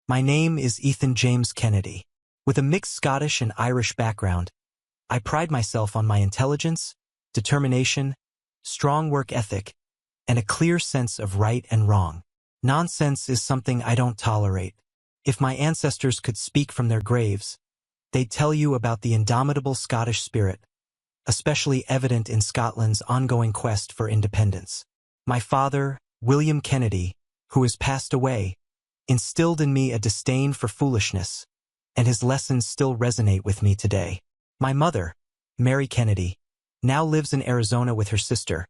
My name is Ethan James Kennedy. With a mixed Scottish and Irish background, I pride myself on my intelligence, determination, strong work ethic, and a clear sense of right and wrong. Nonsense is something I don't tolerate. If my ancestors could speak from their graves, they'd tell you about the indomitable Scottish spirit, especially evident in Scotland's ongoing quest for independence. My father, William Kennedy, who has passed away, instilled in me a disdain for foolishness, and his lessons still resonate with me today. My mother, Mary Kennedy, now lives in Arizona with her sister,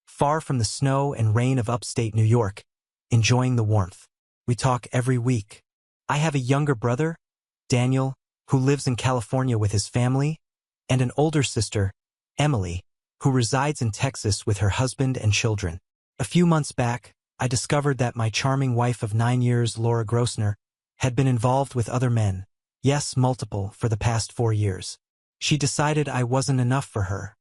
far from the snow and rain of upstate New York, enjoying the warmth. We talk every week. I have a younger brother, Daniel, who lives in California with his family, and an older sister, Emily, who resides in Texas with her husband and children. A few months back, I discovered that my charming wife of 9 years, Laura Grossner, had been involved with other men, yes, multiple, for the past 4 years. She decided I wasn't enough for her,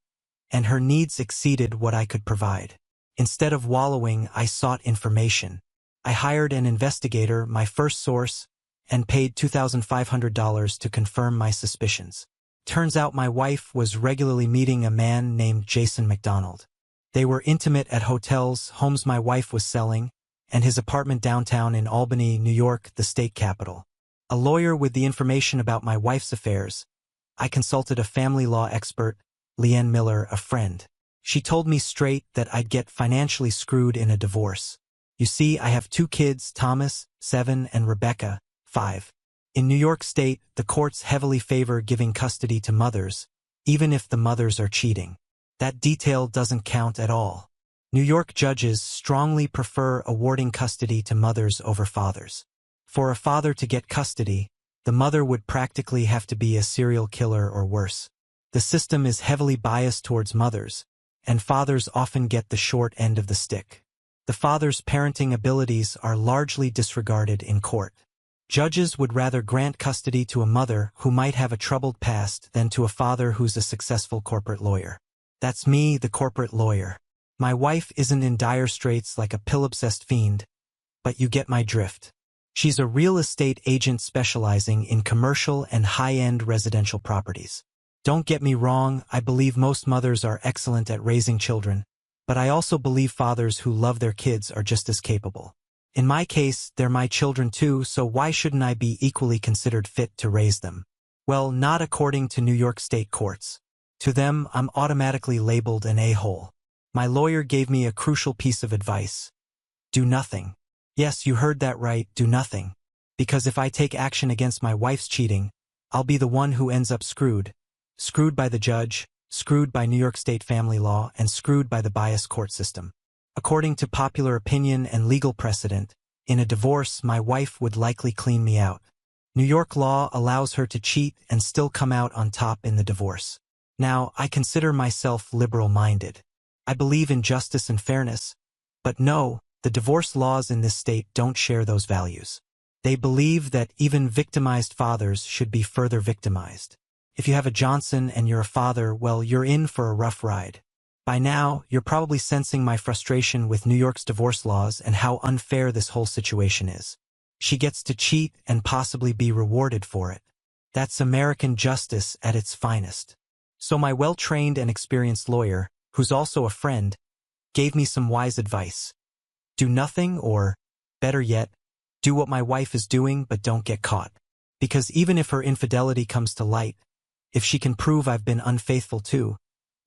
and her needs exceeded what I could provide. Instead of wallowing, I sought information. I hired an investigator, my first source, and paid $2,500 to confirm my suspicions. Turns out my wife was regularly meeting a man named Jason McDonald. They were intimate at hotels, homes my wife was selling, and his apartment downtown in Albany, New York, the state capital. A lawyer with the information about my wife's affairs, I consulted a family law expert, Leanne Miller, a friend. She told me straight that I'd get financially screwed in a divorce. You see, I have 2 kids, Thomas, 7, and Rebecca, 5. In New York State, the courts heavily favor giving custody to mothers, even if the mothers are cheating. That detail doesn't count at all. New York judges strongly prefer awarding custody to mothers over fathers. For a father to get custody, the mother would practically have to be a serial killer or worse. The system is heavily biased towards mothers, and fathers often get the short end of the stick. The father's parenting abilities are largely disregarded in court. Judges would rather grant custody to a mother who might have a troubled past than to a father who's a successful corporate lawyer. That's me, the corporate lawyer. My wife isn't in dire straits like a pill-obsessed fiend, but you get my drift. She's a real estate agent specializing in commercial and high-end residential properties. Don't get me wrong, I believe most mothers are excellent at raising children, but I also believe fathers who love their kids are just as capable. In my case, they're my children too, so why shouldn't I be equally considered fit to raise them? Well, not according to New York State courts. To them, I'm automatically labeled an a-hole. My lawyer gave me a crucial piece of advice. Do nothing. Yes, you heard that right, do nothing. Because if I take action against my wife's cheating, I'll be the one who ends up screwed. Screwed by the judge, screwed by New York State family law, and screwed by the biased court system. According to popular opinion and legal precedent, in a divorce, my wife would likely clean me out. New York law allows her to cheat and still come out on top in the divorce. Now, I consider myself liberal-minded. I believe in justice and fairness. But no, the divorce laws in this state don't share those values. They believe that even victimized fathers should be further victimized. If you have a Johnson and you're a father, well, you're in for a rough ride. By now, you're probably sensing my frustration with New York's divorce laws and how unfair this whole situation is. She gets to cheat and possibly be rewarded for it. That's American justice at its finest. So my well-trained and experienced lawyer, who's also a friend, gave me some wise advice. Do nothing, or, better yet, do what my wife is doing but don't get caught. Because even if her infidelity comes to light, if she can prove I've been unfaithful too,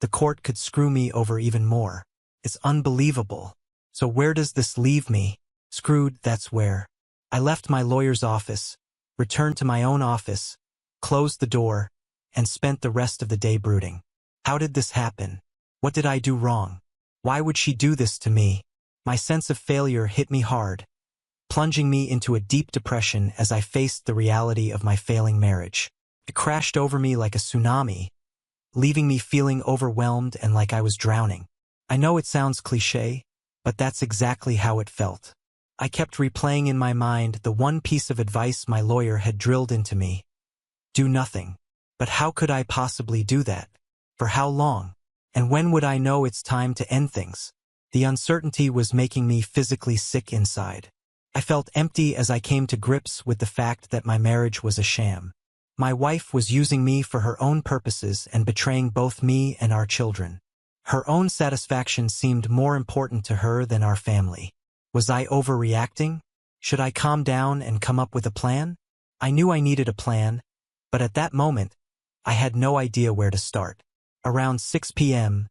the court could screw me over even more. It's unbelievable. So where does this leave me? Screwed, that's where. I left my lawyer's office, returned to my own office, closed the door, and spent the rest of the day brooding. How did this happen? What did I do wrong? Why would she do this to me? My sense of failure hit me hard, plunging me into a deep depression as I faced the reality of my failing marriage. It crashed over me like a tsunami, leaving me feeling overwhelmed and like I was drowning. I know it sounds cliché, but that's exactly how it felt. I kept replaying in my mind the one piece of advice my lawyer had drilled into me. Do nothing. But how could I possibly do that? For how long? And when would I know it's time to end things? The uncertainty was making me physically sick inside. I felt empty as I came to grips with the fact that my marriage was a sham. My wife was using me for her own purposes and betraying both me and our children. Her own satisfaction seemed more important to her than our family. Was I overreacting? Should I calm down and come up with a plan? I knew I needed a plan, but at that moment, I had no idea where to start. Around 6 p.m.,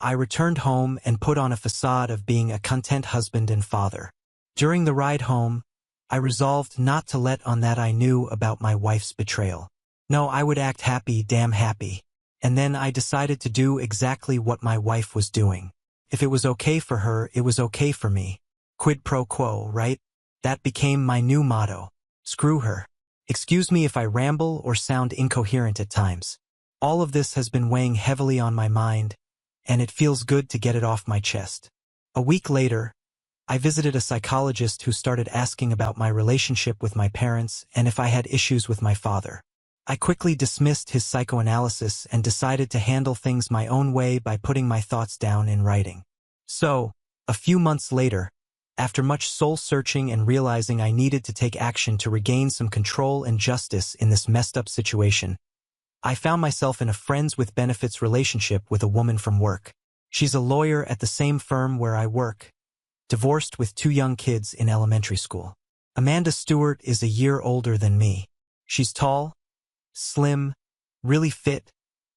I returned home and put on a facade of being a content husband and father. During the ride home, I resolved not to let on that I knew about my wife's betrayal. No, I would act happy, damn happy. And then I decided to do exactly what my wife was doing. If it was okay for her, it was okay for me. Quid pro quo, right? That became my new motto. Screw her. Excuse me if I ramble or sound incoherent at times. All of this has been weighing heavily on my mind, and it feels good to get it off my chest. A week later, I visited a psychologist who started asking about my relationship with my parents and if I had issues with my father. I quickly dismissed his psychoanalysis and decided to handle things my own way by putting my thoughts down in writing. So, a few months later, after much soul-searching and realizing I needed to take action to regain some control and justice in this messed-up situation, I found myself in a friends-with-benefits relationship with a woman from work. She's a lawyer at the same firm where I work, divorced with 2 young kids in elementary school. Amanda Stewart is a year older than me. She's tall, slim, really fit,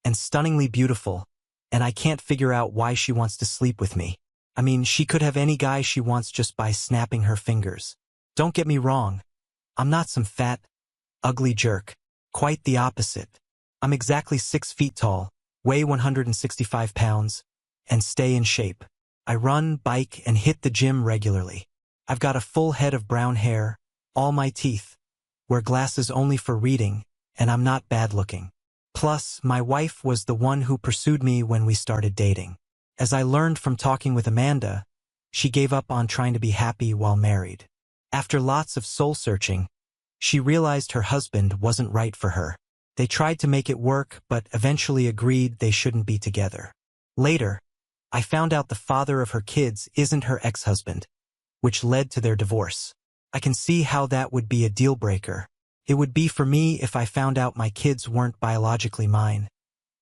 and stunningly beautiful, and I can't figure out why she wants to sleep with me. I mean, she could have any guy she wants just by snapping her fingers. Don't get me wrong, I'm not some fat, ugly jerk. Quite the opposite. I'm exactly 6 feet tall, weigh 165 pounds, and stay in shape. I run, bike, and hit the gym regularly. I've got a full head of brown hair, all my teeth, wear glasses only for reading, and I'm not bad looking. Plus, my wife was the one who pursued me when we started dating. As I learned from talking with Amanda, she gave up on trying to be happy while married. After lots of soul-searching, she realized her husband wasn't right for her. They tried to make it work, but eventually agreed they shouldn't be together. Later, I found out the father of her kids isn't her ex-husband, which led to their divorce. I can see how that would be a deal-breaker. It would be for me if I found out my kids weren't biologically mine,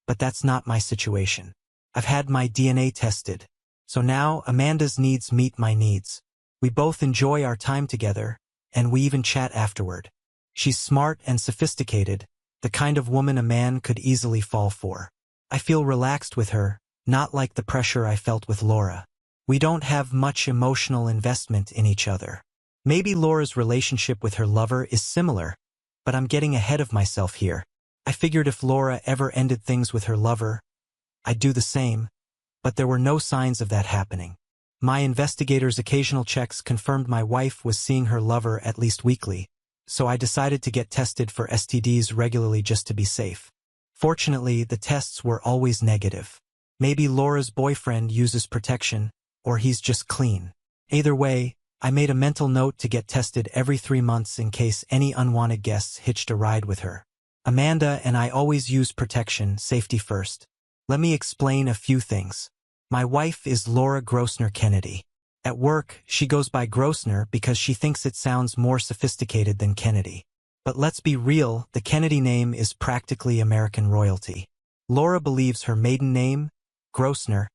but that's not my situation. I've had my DNA tested, so now Amanda's needs meet my needs. We both enjoy our time together, and we even chat afterward. She's smart and sophisticated, the kind of woman a man could easily fall for. I feel relaxed with her, not like the pressure I felt with Laura. We don't have much emotional investment in each other. Maybe Laura's relationship with her lover is similar, but I'm getting ahead of myself here. I figured if Laura ever ended things with her lover, I'd do the same, but there were no signs of that happening. My investigator's occasional checks confirmed my wife was seeing her lover at least weekly, so I decided to get tested for STDs regularly just to be safe. Fortunately, the tests were always negative. Maybe Laura's boyfriend uses protection, or he's just clean. Either way, I made a mental note to get tested every 3 months in case any unwanted guests hitched a ride with her. Amanda and I always use protection, safety first. Let me explain a few things. My wife is Laura Grossner Kennedy. At work, she goes by Grossner because she thinks it sounds more sophisticated than Kennedy. But let's be real, the Kennedy name is practically American royalty. Laura believes her maiden name, Grossner,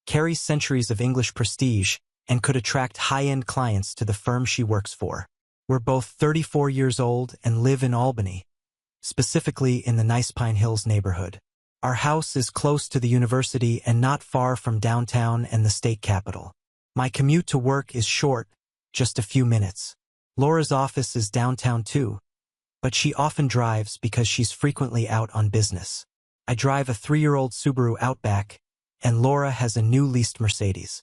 carries centuries of English prestige and could attract high-end clients to the firm she works for. We're both 34 years old and live in Albany, specifically in the Nice Pine Hills neighborhood. Our house is close to the university and not far from downtown and the state capitol. My commute to work is short, just a few minutes. Laura's office is downtown too, but she often drives because she's frequently out on business. I drive a 3-year-old Subaru Outback, and Laura has a new leased Mercedes.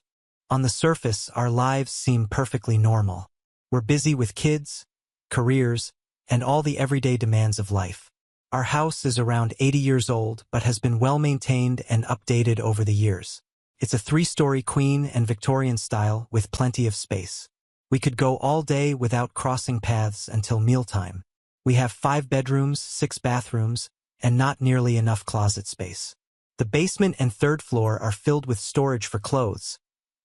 On the surface, our lives seem perfectly normal. We're busy with kids, careers, and all the everyday demands of life. Our house is around 80 years old but has been well maintained and updated over the years. It's a 3-story Queen and Victorian style with plenty of space. We could go all day without crossing paths until mealtime. We have 5 bedrooms, 6 bathrooms, and not nearly enough closet space. The basement and 3rd floor are filled with storage for clothes,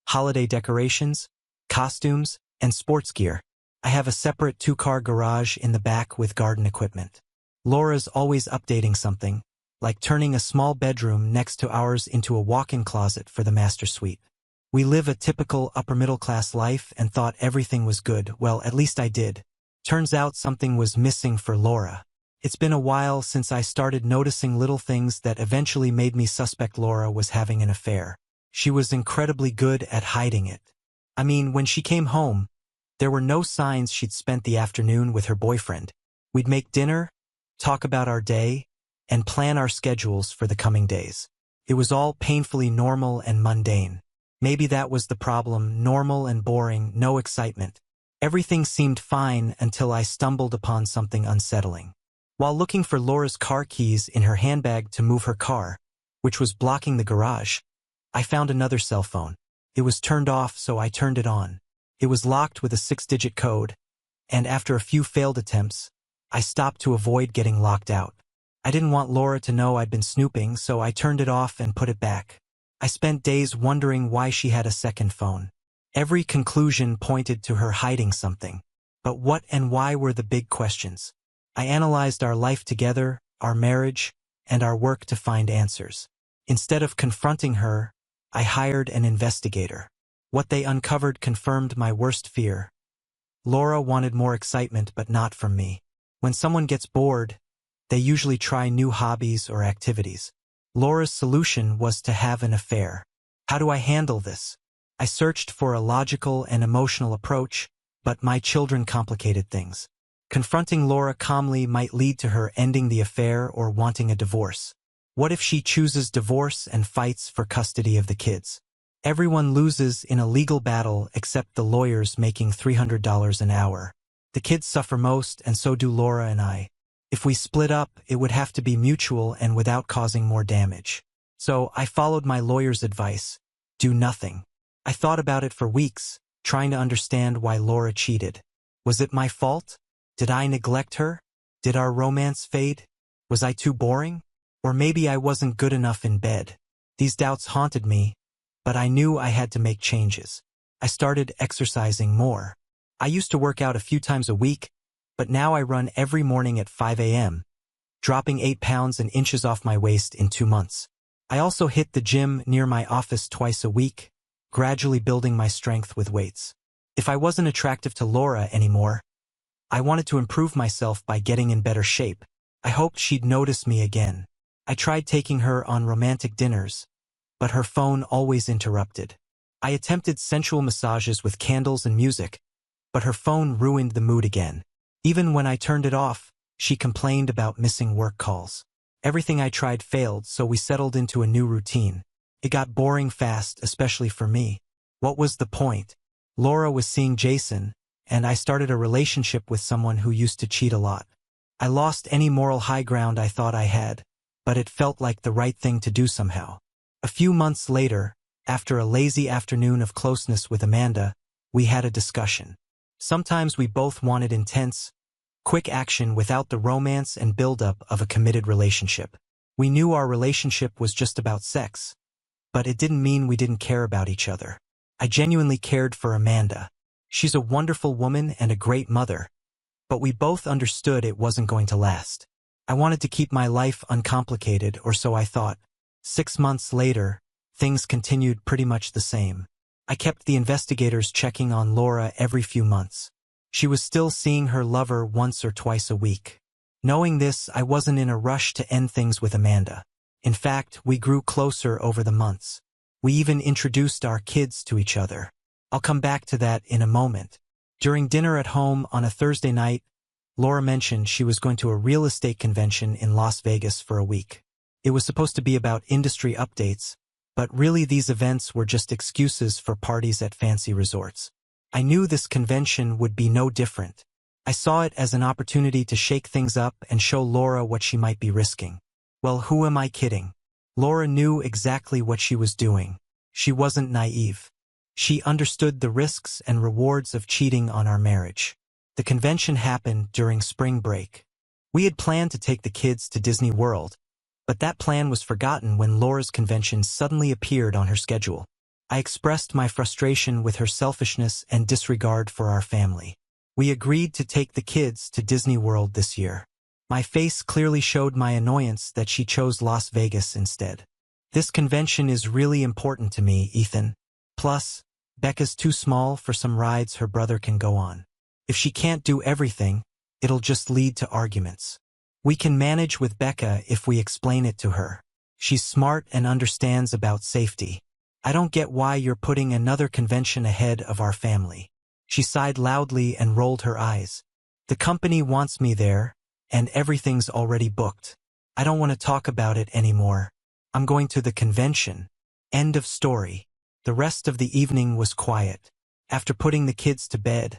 holiday decorations, costumes, and sports gear. I have a separate 2-car garage in the back with garden equipment. Laura's always updating something, like turning a small bedroom next to ours into a walk-in closet for the master suite. We live a typical upper-middle-class life and thought everything was good. Well, at least I did. Turns out something was missing for Laura. It's been a while since I started noticing little things that eventually made me suspect Laura was having an affair. She was incredibly good at hiding it. I mean, when she came home, there were no signs she'd spent the afternoon with her boyfriend. We'd make dinner, talk about our day, and plan our schedules for the coming days. It was all painfully normal and mundane. Maybe that was the problem, normal and boring, no excitement. Everything seemed fine until I stumbled upon something unsettling. While looking for Laura's car keys in her handbag to move her car, which was blocking the garage, I found another cell phone. It was turned off, so I turned it on. It was locked with a 6-digit code, and after a few failed attempts, I stopped to avoid getting locked out. I didn't want Laura to know I'd been snooping, so I turned it off and put it back. I spent days wondering why she had a second phone. Every conclusion pointed to her hiding something. But what and why were the big questions? I analyzed our life together, our marriage, and our work to find answers. Instead of confronting her, I hired an investigator. What they uncovered confirmed my worst fear. Laura wanted more excitement, but not from me. When someone gets bored, they usually try new hobbies or activities. Laura's solution was to have an affair. How do I handle this? I searched for a logical and emotional approach, but my children complicated things. Confronting Laura calmly might lead to her ending the affair or wanting a divorce. What if she chooses divorce and fights for custody of the kids? Everyone loses in a legal battle except the lawyers making $300 an hour. The kids suffer most, and so do Laura and I. If we split up, it would have to be mutual and without causing more damage. So I followed my lawyer's advice. Do nothing. I thought about it for weeks, trying to understand why Laura cheated. Was it my fault? Did I neglect her? Did our romance fade? Was I too boring? Or maybe I wasn't good enough in bed. These doubts haunted me, but I knew I had to make changes. I started exercising more. I used to work out a few times a week, but now I run every morning at 5 a.m., dropping 8 pounds and inches off my waist in 2 months. I also hit the gym near my office twice a week, gradually building my strength with weights. If I wasn't attractive to Laura anymore, I wanted to improve myself by getting in better shape. I hoped she'd notice me again. I tried taking her on romantic dinners, but her phone always interrupted. I attempted sensual massages with candles and music, but her phone ruined the mood again. Even when I turned it off, she complained about missing work calls. Everything I tried failed, so we settled into a new routine. It got boring fast, especially for me. What was the point? Laura was seeing Jason, and I started a relationship with someone who used to cheat a lot. I lost any moral high ground I thought I had, but it felt like the right thing to do somehow. A few months later, after a lazy afternoon of closeness with Amanda, we had a discussion. Sometimes we both wanted intense, quick action without the romance and buildup of a committed relationship. We knew our relationship was just about sex, but it didn't mean we didn't care about each other. I genuinely cared for Amanda. She's a wonderful woman and a great mother, but we both understood it wasn't going to last. I wanted to keep my life uncomplicated, or so I thought. 6 months later, things continued pretty much the same. I kept the investigators checking on Laura every few months. She was still seeing her lover once or twice a week. Knowing this, I wasn't in a rush to end things with Amanda. In fact, we grew closer over the months. We even introduced our kids to each other. I'll come back to that in a moment. During dinner at home on a Thursday night, Laura mentioned she was going to a real estate convention in Las Vegas for a week. It was supposed to be about industry updates, but really these events were just excuses for parties at fancy resorts. I knew this convention would be no different. I saw it as an opportunity to shake things up and show Laura what she might be risking. Well, who am I kidding? Laura knew exactly what she was doing. She wasn't naive. She understood the risks and rewards of cheating on our marriage. The convention happened during spring break. We had planned to take the kids to Disney World, but that plan was forgotten when Laura's convention suddenly appeared on her schedule. I expressed my frustration with her selfishness and disregard for our family. We agreed to take the kids to Disney World this year. My face clearly showed my annoyance that she chose Las Vegas instead. This convention is really important to me, Ethan. Plus, Becca's too small for some rides her brother can go on. If she can't do everything, it'll just lead to arguments. We can manage with Becca if we explain it to her. She's smart and understands about safety. I don't get why you're putting another convention ahead of our family. She sighed loudly and rolled her eyes. The company wants me there, and everything's already booked. I don't want to talk about it anymore. I'm going to the convention. End of story. The rest of the evening was quiet. After putting the kids to bed,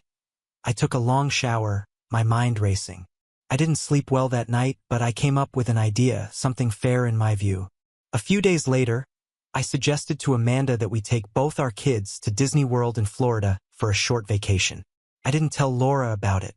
I took a long shower, my mind racing. I didn't sleep well that night, but I came up with an idea, something fair in my view. A few days later, I suggested to Amanda that we take both our kids to Disney World in Florida for a short vacation. I didn't tell Laura about it.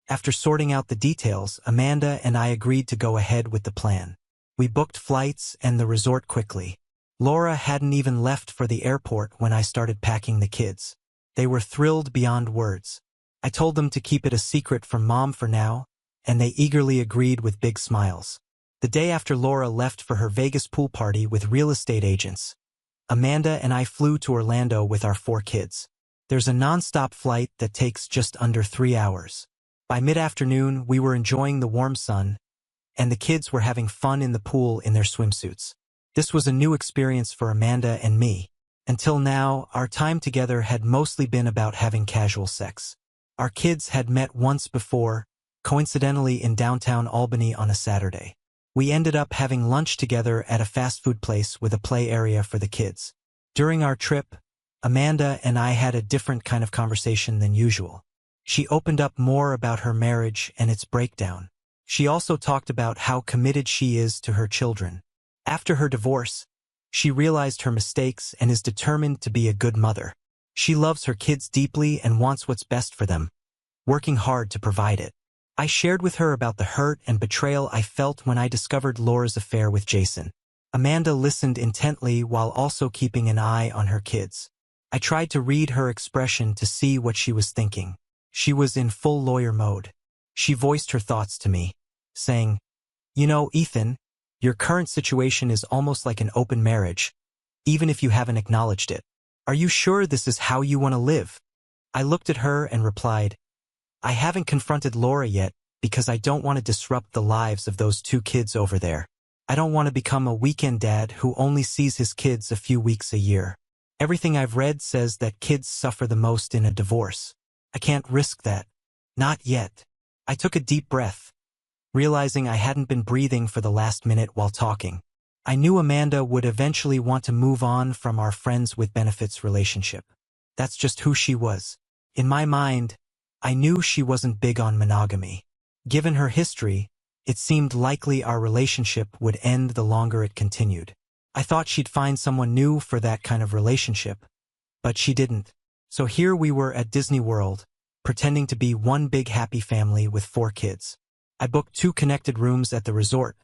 After sorting out the details, Amanda and I agreed to go ahead with the plan. We booked flights and the resort quickly. Laura hadn't even left for the airport when I started packing the kids. They were thrilled beyond words. I told them to keep it a secret from Mom for now, and they eagerly agreed with big smiles. The day after Laura left for her Vegas pool party with real estate agents, Amanda and I flew to Orlando with our 4 kids. There's a non-stop flight that takes just under 3 hours. By mid-afternoon, we were enjoying the warm sun, and the kids were having fun in the pool in their swimsuits. This was a new experience for Amanda and me. Until now, our time together had mostly been about having casual sex. Our kids had met once before, coincidentally in downtown Albany on a Saturday. We ended up having lunch together at a fast food place with a play area for the kids. During our trip, Amanda and I had a different kind of conversation than usual. She opened up more about her marriage and its breakdown. She also talked about how committed she is to her children. After her divorce, she realized her mistakes and is determined to be a good mother. She loves her kids deeply and wants what's best for them, working hard to provide it. I shared with her about the hurt and betrayal I felt when I discovered Laura's affair with Jason. Amanda listened intently while also keeping an eye on her kids. I tried to read her expression to see what she was thinking. She was in full lawyer mode. She voiced her thoughts to me, saying, "You know, Ethan, your current situation is almost like an open marriage, even if you haven't acknowledged it. Are you sure this is how you want to live?" I looked at her and replied, "I haven't confronted Laura yet because I don't want to disrupt the lives of those 2 kids over there. I don't want to become a weekend dad who only sees his kids a few weeks a year. Everything I've read says that kids suffer the most in a divorce. I can't risk that. Not yet." I took a deep breath, realizing I hadn't been breathing for the last minute while talking. I knew Amanda would eventually want to move on from our friends with benefits relationship. That's just who she was. In my mind, I knew she wasn't big on monogamy. Given her history, it seemed likely our relationship would end the longer it continued. I thought she'd find someone new for that kind of relationship, but she didn't. So here we were at Disney World, pretending to be one big happy family with 4 kids. I booked 2 connected rooms at the resort,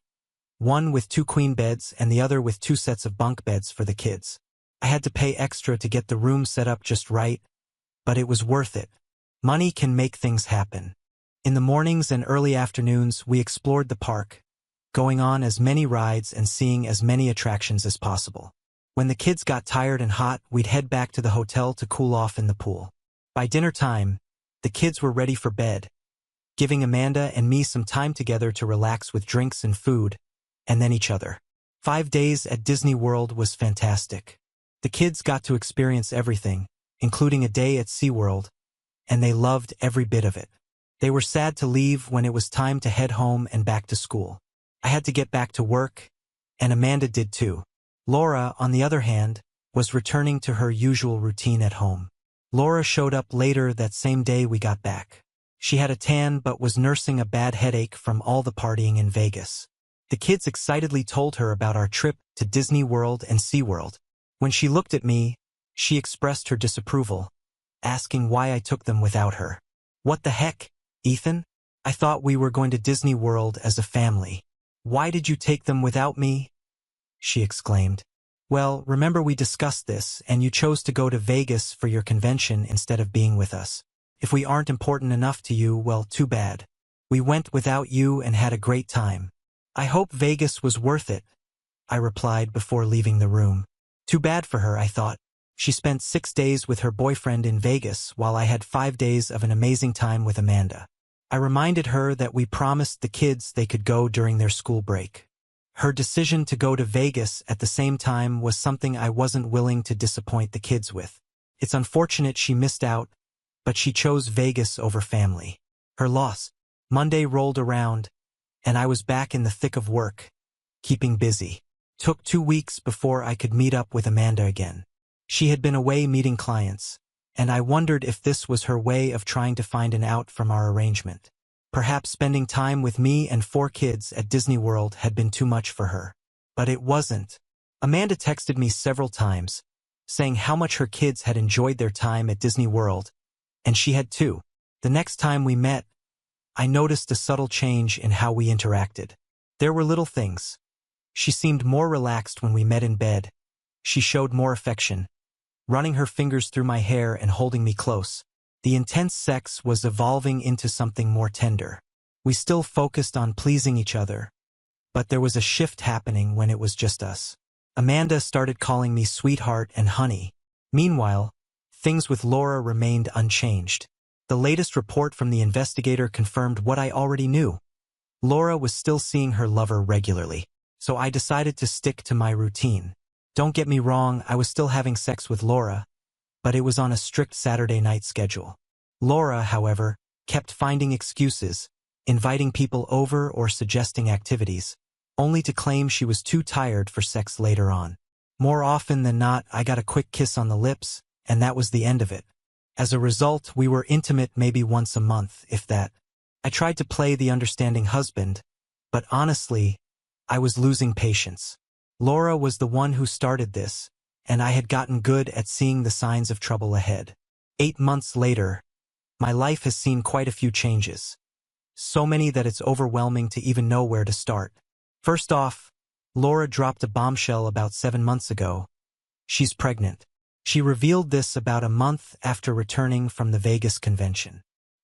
one with 2 queen beds and the other with 2 sets of bunk beds for the kids. I had to pay extra to get the room set up just right, but it was worth it. Money can make things happen. In the mornings and early afternoons, we explored the park, going on as many rides and seeing as many attractions as possible. When the kids got tired and hot, we'd head back to the hotel to cool off in the pool. By dinner time, the kids were ready for bed, giving Amanda and me some time together to relax with drinks and food, and then each other. 5 days at Disney World was fantastic. The kids got to experience everything, including a day at SeaWorld, and they loved every bit of it. They were sad to leave when it was time to head home and back to school. I had to get back to work, and Amanda did too. Laura, on the other hand, was returning to her usual routine at home. Laura showed up later that same day we got back. She had a tan but was nursing a bad headache from all the partying in Vegas. The kids excitedly told her about our trip to Disney World and SeaWorld. When she looked at me, she expressed her disapproval, asking why I took them without her. "What the heck, Ethan? I thought we were going to Disney World as a family. Why did you take them without me?" she exclaimed. "Well, remember we discussed this, and you chose to go to Vegas for your convention instead of being with us. If we aren't important enough to you, well, too bad. We went without you and had a great time. I hope Vegas was worth it, I replied before leaving the room. Too bad for her, I thought. She spent 6 days with her boyfriend in Vegas while I had 5 days of an amazing time with Amanda. I reminded her that we promised the kids they could go during their school break. Her decision to go to Vegas at the same time was something I wasn't willing to disappoint the kids with. It's unfortunate she missed out, but she chose Vegas over family. Her loss. Monday rolled around, and I was back in the thick of work, keeping busy. Took 2 weeks before I could meet up with Amanda again. She had been away meeting clients, and I wondered if this was her way of trying to find an out from our arrangement. Perhaps spending time with me and 4 kids at Disney World had been too much for her. But it wasn't. Amanda texted me several times, saying how much her kids had enjoyed their time at Disney World, and she had too. The next time we met, I noticed a subtle change in how we interacted. There were little things. She seemed more relaxed when we met in bed. She showed more affection, running her fingers through my hair and holding me close. The intense sex was evolving into something more tender. We still focused on pleasing each other, but there was a shift happening when it was just us. Amanda started calling me sweetheart and honey. Meanwhile, things with Laura remained unchanged. The latest report from the investigator confirmed what I already knew. Laura was still seeing her lover regularly, so I decided to stick to my routine. Don't get me wrong, I was still having sex with Laura, but it was on a strict Saturday night schedule. Laura, however, kept finding excuses, inviting people over or suggesting activities, only to claim she was too tired for sex later on. More often than not, I got a quick kiss on the lips, and that was the end of it. As a result, we were intimate maybe once a month, if that. I tried to play the understanding husband, but honestly, I was losing patience. Laura was the one who started this, and I had gotten good at seeing the signs of trouble ahead. 8 months later, my life has seen quite a few changes. So many that it's overwhelming to even know where to start. First off, Laura dropped a bombshell about 7 months ago. She's pregnant. She revealed this about a month after returning from the Vegas convention.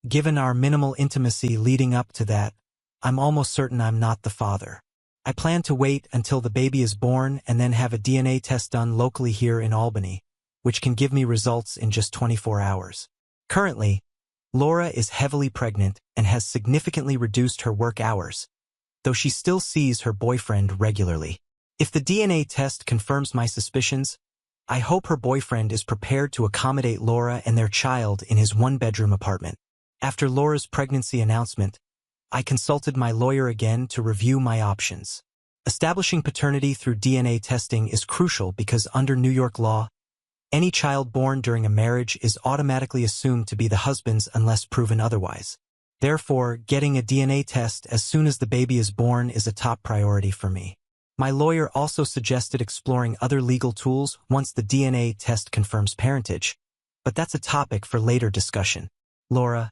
Given our minimal intimacy leading up to that, I'm almost certain I'm not the father. I plan to wait until the baby is born and then have a DNA test done locally here in Albany, which can give me results in just 24 hours. Currently, Laura is heavily pregnant and has significantly reduced her work hours, though she still sees her boyfriend regularly. If the DNA test confirms my suspicions, I hope her boyfriend is prepared to accommodate Laura and their child in his 1-bedroom apartment. After Laura's pregnancy announcement, I consulted my lawyer again to review my options. Establishing paternity through DNA testing is crucial because under New York law, any child born during a marriage is automatically assumed to be the husband's unless proven otherwise. Therefore, getting a DNA test as soon as the baby is born is a top priority for me. My lawyer also suggested exploring other legal tools once the DNA test confirms parentage, but that's a topic for later discussion. Laura,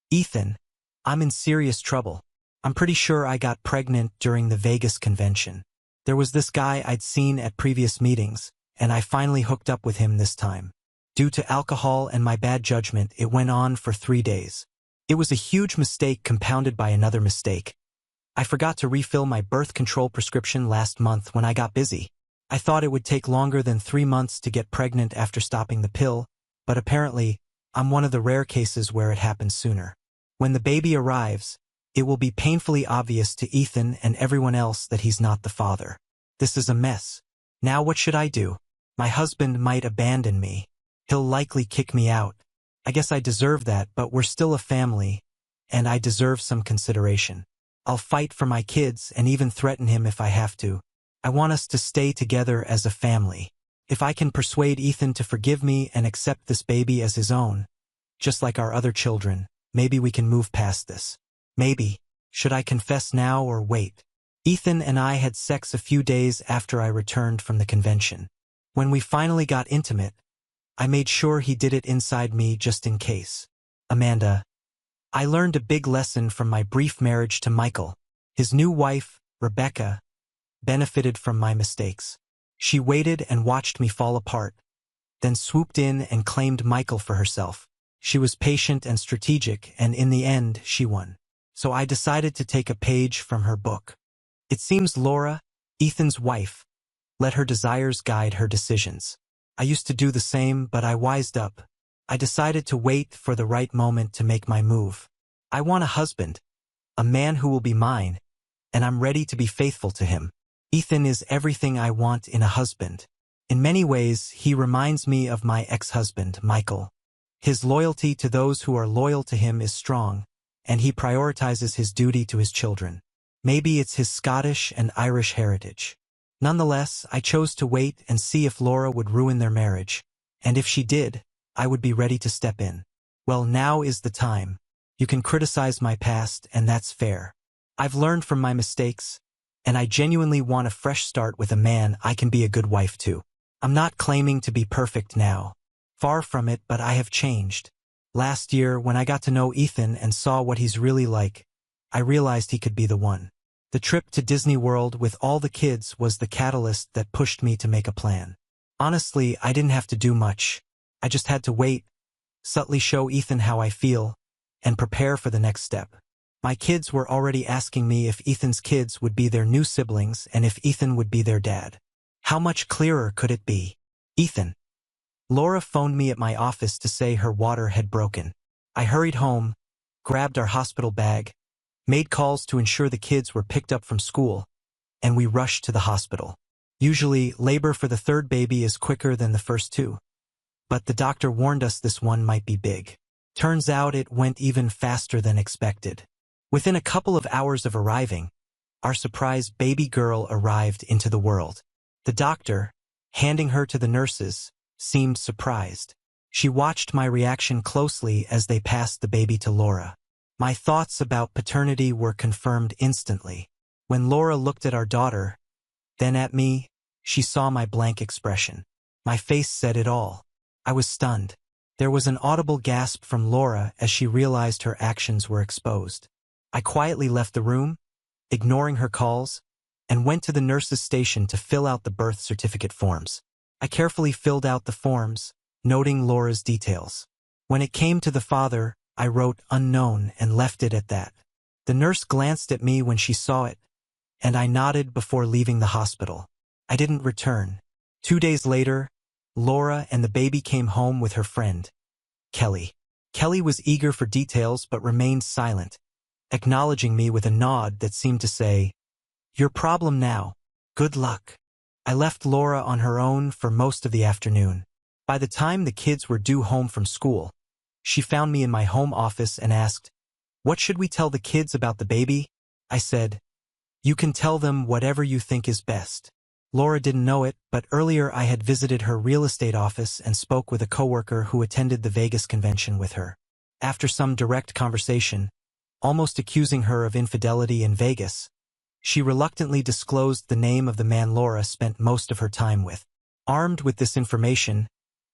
Ethan, I'm in serious trouble. I'm pretty sure I got pregnant during the Vegas convention. There was this guy I'd seen at previous meetings, and I finally hooked up with him this time. Due to alcohol and my bad judgment, it went on for 3 days. It was a huge mistake compounded by another mistake. I forgot to refill my birth control prescription last month when I got busy. I thought it would take longer than 3 months to get pregnant after stopping the pill, but apparently, I'm one of the rare cases where it happens sooner. When the baby arrives, it will be painfully obvious to Ethan and everyone else that he's not the father. This is a mess. Now what should I do? My husband might abandon me. He'll likely kick me out. I guess I deserve that, but we're still a family, and I deserve some consideration. I'll fight for my kids and even threaten him if I have to. I want us to stay together as a family. If I can persuade Ethan to forgive me and accept this baby as his own, just like our other children, maybe we can move past this. Maybe. Should I confess now or wait? Ethan and I had sex a few days after I returned from the convention. When we finally got intimate, I made sure he did it inside me just in case. Amanda, I learned a big lesson from my brief marriage to Michael. His new wife, Rebecca, benefited from my mistakes. She waited and watched me fall apart, then swooped in and claimed Michael for herself. She was patient and strategic, and in the end, she won. So I decided to take a page from her book. It seems Laura, Ethan's wife, let her desires guide her decisions. I used to do the same, but I wised up. I decided to wait for the right moment to make my move. I want a husband, a man who will be mine, and I'm ready to be faithful to him. Ethan is everything I want in a husband. In many ways, he reminds me of my ex-husband, Michael. His loyalty to those who are loyal to him is strong, and he prioritizes his duty to his children. Maybe it's his Scottish and Irish heritage. Nonetheless, I chose to wait and see if Laura would ruin their marriage, and if she did, I would be ready to step in. Well, now is the time. You can criticize my past, and that's fair. I've learned from my mistakes, and I genuinely want a fresh start with a man I can be a good wife to. I'm not claiming to be perfect now. Far from it, but I have changed. Last year, when I got to know Ethan and saw what he's really like, I realized he could be the one. The trip to Disney World with all the kids was the catalyst that pushed me to make a plan. Honestly, I didn't have to do much. I just had to wait, subtly show Ethan how I feel, and prepare for the next step. My kids were already asking me if Ethan's kids would be their new siblings and if Ethan would be their dad. How much clearer could it be? Ethan. Laura phoned me at my office to say her water had broken. I hurried home, grabbed our hospital bag, made calls to ensure the kids were picked up from school, and we rushed to the hospital. Usually, labor for the third baby is quicker than the first two. But the doctor warned us this one might be big. Turns out it went even faster than expected. Within a couple of hours of arriving, our surprise baby girl arrived into the world. The doctor, handing her to the nurses, seemed surprised. She watched my reaction closely as they passed the baby to Laura. My thoughts about paternity were confirmed instantly. When Laura looked at our daughter, then at me, she saw my blank expression. My face said it all. I was stunned. There was an audible gasp from Laura as she realized her actions were exposed. I quietly left the room, ignoring her calls, and went to the nurse's station to fill out the birth certificate forms. I carefully filled out the forms, noting Laura's details. When it came to the father, I wrote unknown and left it at that. The nurse glanced at me when she saw it, and I nodded before leaving the hospital. I didn't return. 2 days later, Laura and the baby came home with her friend, Kelly. Kelly was eager for details but remained silent, acknowledging me with a nod that seemed to say, "Your problem now. Good luck." I left Laura on her own for most of the afternoon. By the time the kids were due home from school, she found me in my home office and asked, "What should we tell the kids about the baby?" I said, "You can tell them whatever you think is best." Laura didn't know it, but earlier I had visited her real estate office and spoke with a coworker who attended the Vegas convention with her. After some direct conversation, almost accusing her of infidelity in Vegas, she reluctantly disclosed the name of the man Laura spent most of her time with. Armed with this information,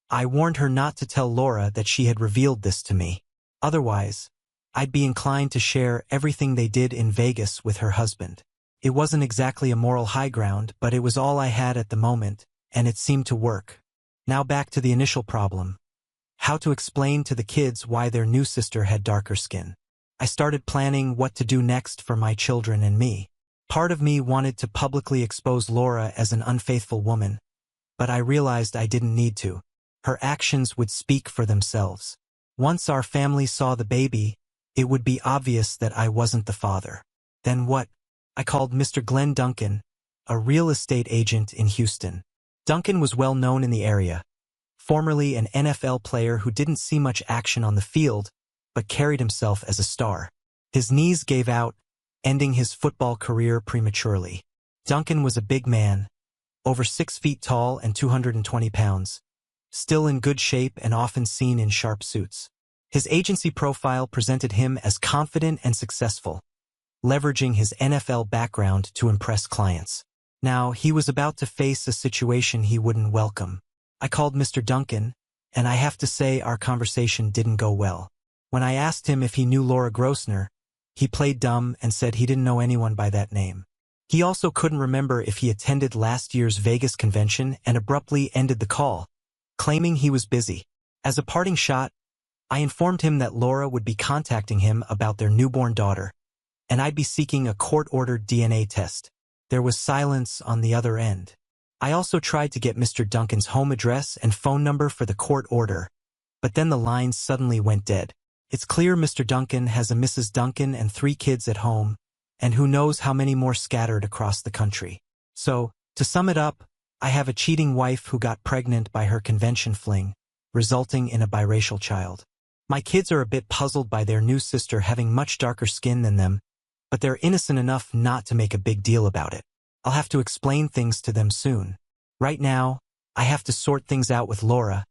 I warned her not to tell Laura that she had revealed this to me. Otherwise, I'd be inclined to share everything they did in Vegas with her husband. It wasn't exactly a moral high ground, but it was all I had at the moment, and it seemed to work. Now back to the initial problem. How to explain to the kids why their new sister had darker skin. I started planning what to do next for my children and me. Part of me wanted to publicly expose Laura as an unfaithful woman, but I realized I didn't need to. Her actions would speak for themselves. Once our family saw the baby, it would be obvious that I wasn't the father. Then what? I called Mr. Glenn Duncan, a real estate agent in Houston. Duncan was well known in the area, formerly an NFL player who didn't see much action on the field, but carried himself as a star. His knees gave out, ending his football career prematurely. Duncan was a big man, over 6 feet tall and 220 pounds, still in good shape and often seen in sharp suits. His agency profile presented him as confident and successful, leveraging his NFL background to impress clients. Now, he was about to face a situation he wouldn't welcome. I called Mr. Duncan, and I have to say our conversation didn't go well. When I asked him if he knew Laura Grossner, he played dumb and said he didn't know anyone by that name. He also couldn't remember if he attended last year's Vegas convention and abruptly ended the call, claiming he was busy. As a parting shot, I informed him that Laura would be contacting him about their newborn daughter, and I'd be seeking a court-ordered DNA test. There was silence on the other end. I also tried to get Mr. Duncan's home address and phone number for the court order, but then the line suddenly went dead. It's clear Mr. Duncan has a Mrs. Duncan and 3 kids at home, and who knows how many more scattered across the country. So, to sum it up, I have a cheating wife who got pregnant by her convention fling, resulting in a biracial child. My kids are a bit puzzled by their new sister having much darker skin than them, but they're innocent enough not to make a big deal about it. I'll have to explain things to them soon. Right now, I have to sort things out with Laura,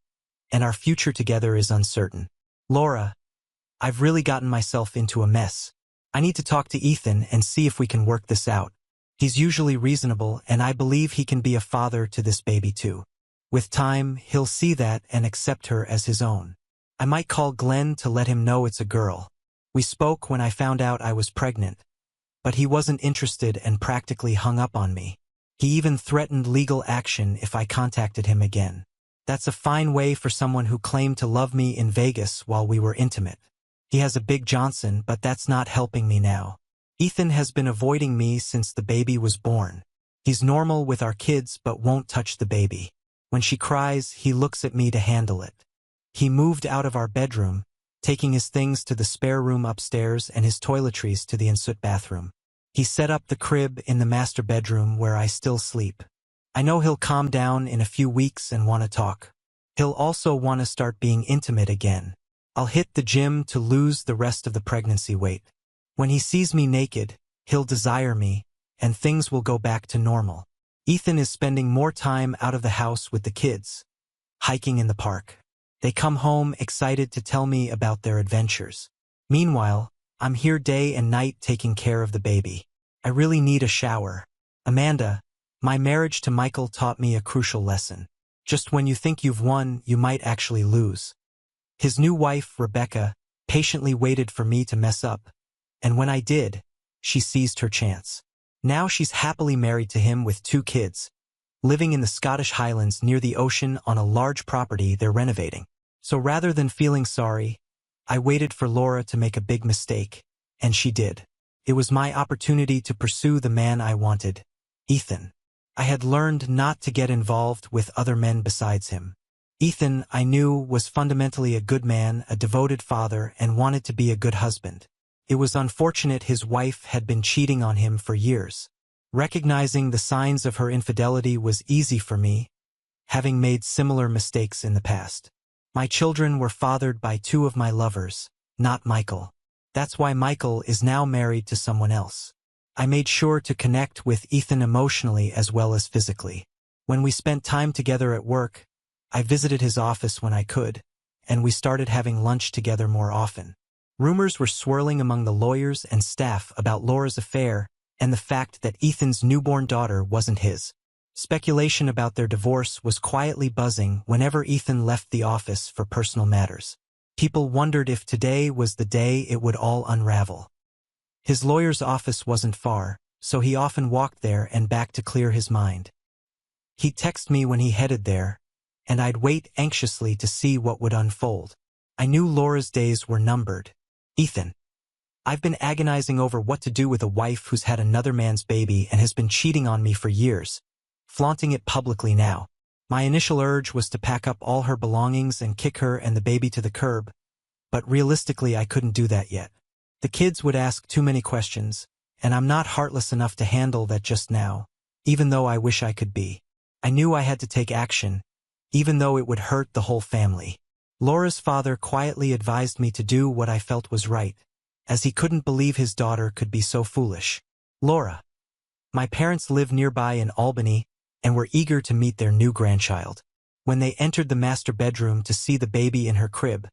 and our future together is uncertain. Laura, I've really gotten myself into a mess. I need to talk to Ethan and see if we can work this out. He's usually reasonable, and I believe he can be a father to this baby too. With time, he'll see that and accept her as his own. I might call Glenn to let him know it's a girl. We spoke when I found out I was pregnant, but he wasn't interested and practically hung up on me. He even threatened legal action if I contacted him again. That's a fine way for someone who claimed to love me in Vegas while we were intimate. He has a big Johnson, but that's not helping me now. Ethan has been avoiding me since the baby was born. He's normal with our kids but won't touch the baby. When she cries, he looks at me to handle it. He moved out of our bedroom, taking his things to the spare room upstairs and his toiletries to the ensuite bathroom. He set up the crib in the master bedroom where I still sleep. I know he'll calm down in a few weeks and want to talk. He'll also want to start being intimate again. I'll hit the gym to lose the rest of the pregnancy weight. When he sees me naked, he'll desire me, and things will go back to normal. Ethan is spending more time out of the house with the kids, hiking in the park. They come home excited to tell me about their adventures. Meanwhile, I'm here day and night taking care of the baby. I really need a shower. Amanda, my marriage to Michael taught me a crucial lesson. Just when you think you've won, you might actually lose. His new wife, Rebecca, patiently waited for me to mess up, and when I did, she seized her chance. Now she's happily married to him with 2 kids, living in the Scottish Highlands near the ocean on a large property they're renovating. So rather than feeling sorry, I waited for Laura to make a big mistake, and she did. It was my opportunity to pursue the man I wanted, Ethan. I had learned not to get involved with other men besides him. Ethan, I knew, was fundamentally a good man, a devoted father, and wanted to be a good husband. It was unfortunate his wife had been cheating on him for years. Recognizing the signs of her infidelity was easy for me, having made similar mistakes in the past. My children were fathered by 2 of my lovers, not Michael. That's why Michael is now married to someone else. I made sure to connect with Ethan emotionally as well as physically. When we spent time together at work, I visited his office when I could, and we started having lunch together more often. Rumors were swirling among the lawyers and staff about Laura's affair and the fact that Ethan's newborn daughter wasn't his. Speculation about their divorce was quietly buzzing whenever Ethan left the office for personal matters. People wondered if today was the day it would all unravel. His lawyer's office wasn't far, so he often walked there and back to clear his mind. He'd text me when he headed there, and I'd wait anxiously to see what would unfold. I knew Laura's days were numbered. Ethan, I've been agonizing over what to do with a wife who's had another man's baby and has been cheating on me for years, flaunting it publicly now. My initial urge was to pack up all her belongings and kick her and the baby to the curb, but realistically I couldn't do that yet. The kids would ask too many questions, and I'm not heartless enough to handle that just now, even though I wish I could be. I knew I had to take action, even though it would hurt the whole family. Laura's father quietly advised me to do what I felt was right, as he couldn't believe his daughter could be so foolish. Laura. My parents live nearby in Albany and were eager to meet their new grandchild. When they entered the master bedroom to see the baby in her crib,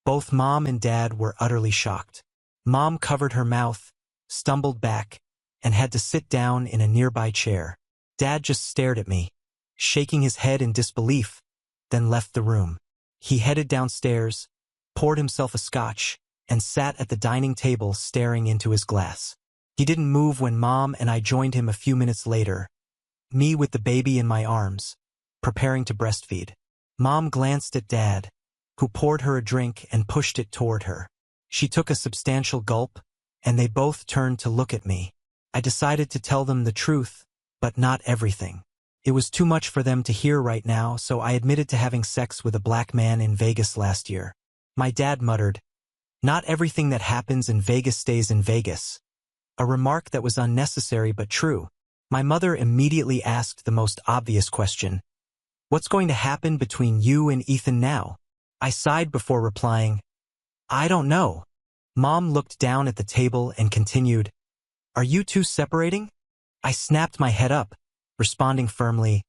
both Mom and Dad were utterly shocked. Mom covered her mouth, stumbled back, and had to sit down in a nearby chair. Dad just stared at me, shaking his head in disbelief, then left the room. He headed downstairs, poured himself a scotch, and sat at the dining table staring into his glass. He didn't move when Mom and I joined him a few minutes later, me with the baby in my arms, preparing to breastfeed. Mom glanced at Dad, who poured her a drink and pushed it toward her. She took a substantial gulp, and they both turned to look at me. I decided to tell them the truth, but not everything. It was too much for them to hear right now, so I admitted to having sex with a black man in Vegas last year. My dad muttered, "Not everything that happens in Vegas stays in Vegas." A remark that was unnecessary but true. My mother immediately asked the most obvious question. "What's going to happen between you and Ethan now?" I sighed before replying, "I don't know." Mom looked down at the table and continued, "Are you two separating?" I snapped my head up, responding firmly,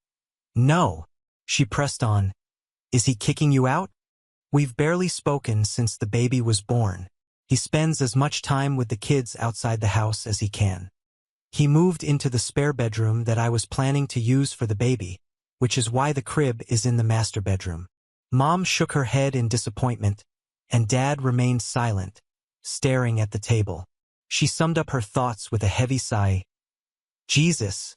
"No." She pressed on, "Is he kicking you out?" "We've barely spoken since the baby was born. He spends as much time with the kids outside the house as he can. He moved into the spare bedroom that I was planning to use for the baby, which is why the crib is in the master bedroom." Mom shook her head in disappointment, and Dad remained silent, staring at the table. She summed up her thoughts with a heavy sigh. "Jesus,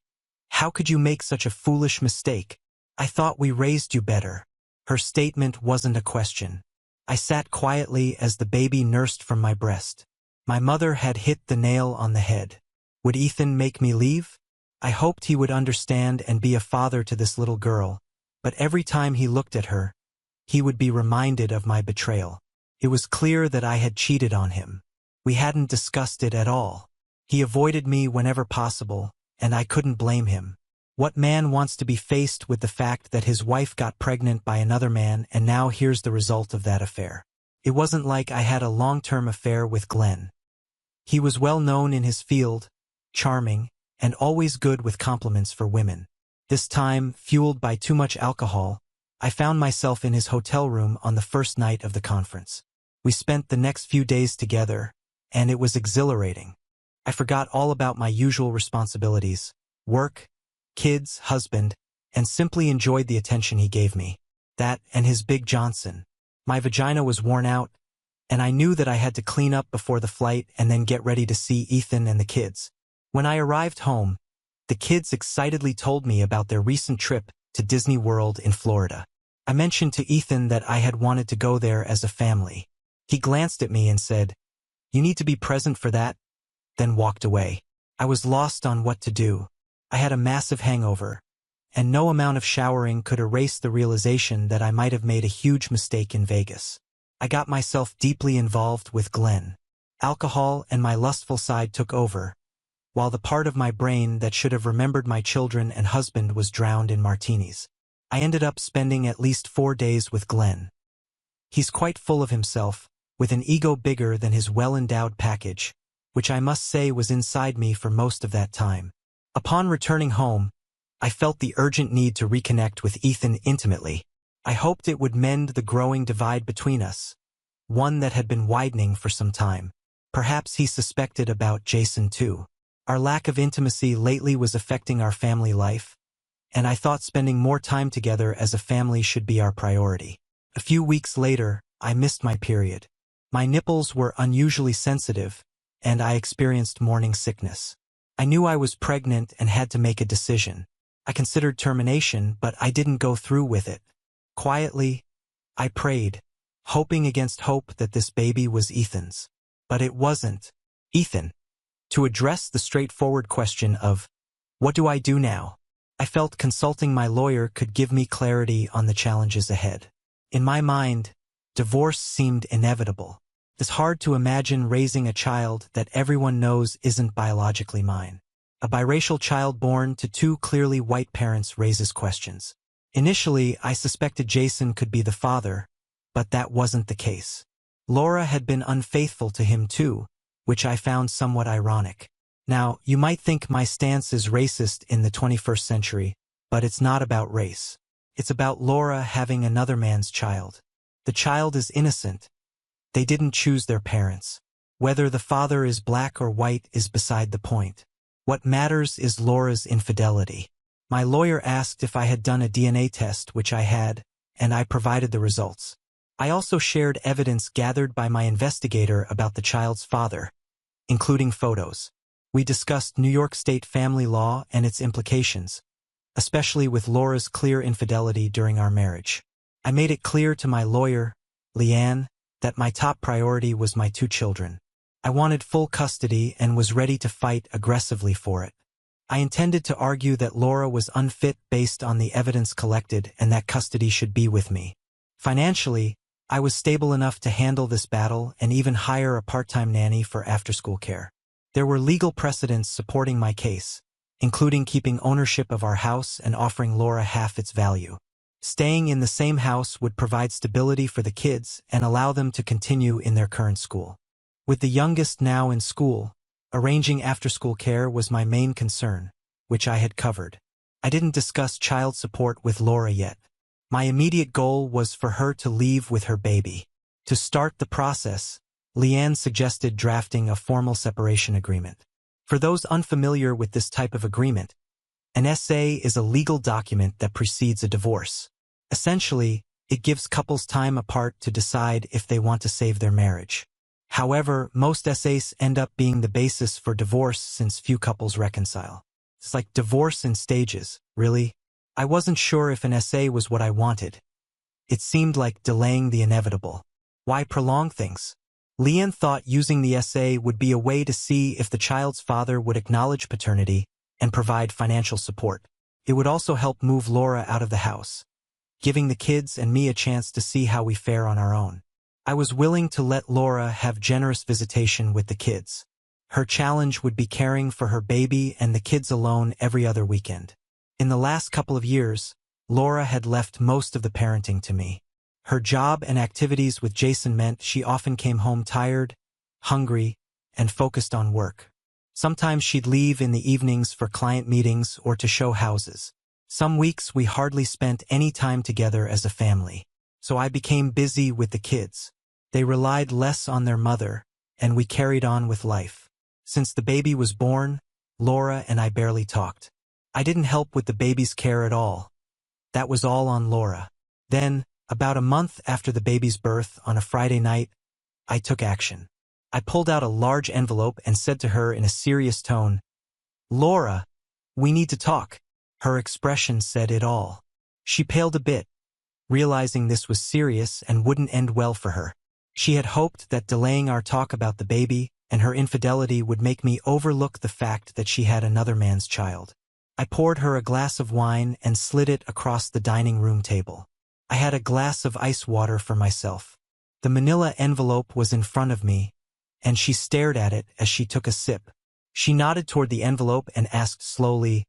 how could you make such a foolish mistake? I thought we raised you better." Her statement wasn't a question. I sat quietly as the baby nursed from my breast. My mother had hit the nail on the head. Would Ethan make me leave? I hoped he would understand and be a father to this little girl, but every time he looked at her, he would be reminded of my betrayal. It was clear that I had cheated on him. We hadn't discussed it at all. He avoided me whenever possible, and I couldn't blame him. What man wants to be faced with the fact that his wife got pregnant by another man and now here's the result of that affair? It wasn't like I had a long-term affair with Glenn. He was well known in his field, charming, and always good with compliments for women. This time, fueled by too much alcohol, I found myself in his hotel room on the first night of the conference. We spent the next few days together, and it was exhilarating. I forgot all about my usual responsibilities, work, kids, husband, and simply enjoyed the attention he gave me. That and his Big Johnson. My vagina was worn out, and I knew that I had to clean up before the flight and then get ready to see Ethan and the kids. When I arrived home, the kids excitedly told me about their recent trip to Disney World in Florida. I mentioned to Ethan that I had wanted to go there as a family. He glanced at me and said, "You need to be present for that," then walked away. I was lost on what to do. I had a massive hangover, and no amount of showering could erase the realization that I might have made a huge mistake in Vegas. I got myself deeply involved with Glenn. Alcohol and my lustful side took over, while the part of my brain that should have remembered my children and husband was drowned in martinis. I ended up spending at least 4 days with Glenn. He's quite full of himself, with an ego bigger than his well-endowed package, which I must say was inside me for most of that time. Upon returning home, I felt the urgent need to reconnect with Ethan intimately. I hoped it would mend the growing divide between us, one that had been widening for some time. Perhaps he suspected about Jason too. Our lack of intimacy lately was affecting our family life, and I thought spending more time together as a family should be our priority. A few weeks later, I missed my period. My nipples were unusually sensitive, and I experienced morning sickness. I knew I was pregnant and had to make a decision. I considered termination, but I didn't go through with it. Quietly, I prayed, hoping against hope that this baby was Ethan's. But it wasn't. Ethan. To address the straightforward question of, what do I do now? I felt consulting my lawyer could give me clarity on the challenges ahead. In my mind, divorce seemed inevitable. It's hard to imagine raising a child that everyone knows isn't biologically mine. A biracial child born to two clearly white parents raises questions. Initially, I suspected Jason could be the father, but that wasn't the case. Laura had been unfaithful to him too, which I found somewhat ironic. Now, you might think my stance is racist in the 21st century, but it's not about race. It's about Laura having another man's child. The child is innocent. They didn't choose their parents. Whether the father is black or white is beside the point. What matters is Laura's infidelity. My lawyer asked if I had done a DNA test, which I had, and I provided the results. I also shared evidence gathered by my investigator about the child's father, including photos. We discussed New York State family law and its implications, especially with Laura's clear infidelity during our marriage. I made it clear to my lawyer Leanne, that my top priority was my 2 children. I wanted full custody and was ready to fight aggressively for it. I intended to argue that Laura was unfit based on the evidence collected and that custody should be with me. Financially, I was stable enough to handle this battle and even hire a part-time nanny for after-school care. There were legal precedents supporting my case, including keeping ownership of our house and offering Laura half its value. Staying in the same house would provide stability for the kids and allow them to continue in their current school. With the youngest now in school, arranging after-school care was my main concern, which I had covered. I didn't discuss child support with Laura yet. My immediate goal was for her to leave with her baby. To start the process, Leanne suggested drafting a formal separation agreement. For those unfamiliar with this type of agreement, an SA is a legal document that precedes a divorce. Essentially, it gives couples time apart to decide if they want to save their marriage. However, most SAs end up being the basis for divorce since few couples reconcile. It's like divorce in stages, really. I wasn't sure if an SA was what I wanted. It seemed like delaying the inevitable. Why prolong things? Leanne thought using the SA would be a way to see if the child's father would acknowledge paternity and provide financial support. It would also help move Laura out of the house, giving the kids and me a chance to see how we fare on our own. I was willing to let Laura have generous visitation with the kids. Her challenge would be caring for her baby and the kids alone every other weekend. In the last couple of years, Laura had left most of the parenting to me. Her job and activities with Jason meant she often came home tired, hungry, and focused on work. Sometimes she'd leave in the evenings for client meetings or to show houses. Some weeks we hardly spent any time together as a family. So I became busy with the kids. They relied less on their mother, and we carried on with life. Since the baby was born, Laura and I barely talked. I didn't help with the baby's care at all. That was all on Laura. Then, about a month after the baby's birth on a Friday night, I took action. I pulled out a large envelope and said to her in a serious tone, "Laura, we need to talk." Her expression said it all. She paled a bit, realizing this was serious and wouldn't end well for her. She had hoped that delaying our talk about the baby and her infidelity would make me overlook the fact that she had another man's child. I poured her a glass of wine and slid it across the dining room table. I had a glass of ice water for myself. The manila envelope was in front of me, and she stared at it as she took a sip. She nodded toward the envelope and asked slowly,